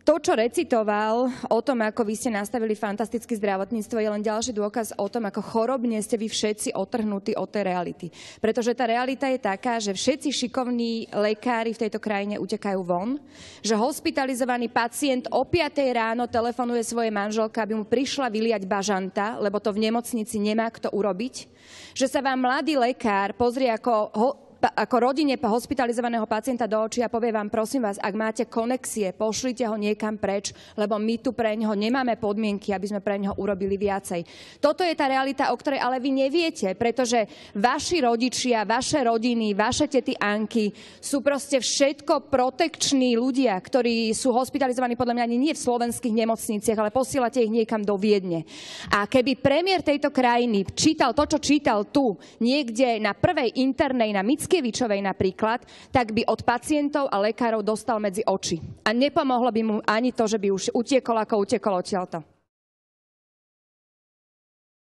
To, čo recitoval o tom, ako vy ste nastavili fantastické zdravotníctvo, je len ďalší dôkaz o tom, ako chorobne ste vy všetci otrhnutí od tej reality. Pretože tá realita je taká, že všetci šikovní lekári v tejto krajine utekajú von, že hospitalizovaný pacient o 5 ráno telefonuje svojej manželke, aby mu prišla vyliať bažanta, lebo to v nemocnici nemá kto urobiť, že sa vám mladý lekár pozrie ako rodine hospitalizovaného pacienta do očí a povie vám, prosím vás, ak máte konexie, pošlite ho niekam preč, lebo my tu pre neho nemáme podmienky, aby sme pre neho urobili viacej. Toto je tá realita, o ktorej ale vy neviete, pretože vaši rodičia, vaše rodiny, vaše tety Anky sú proste všetko protekční ľudia, ktorí sú hospitalizovaní podľa mňa ani nie v slovenských nemocniciach, ale posielate ich niekam do Viedne. A keby premiér tejto krajiny čítal to, čo čítal tu, niekde na prvej internej, na Mickiewiczowej napríklad, tak by od pacientov a lekárov dostal medzi oči. A nepomohlo by mu ani to, že by už utiekol, ako utekol odtiaľto.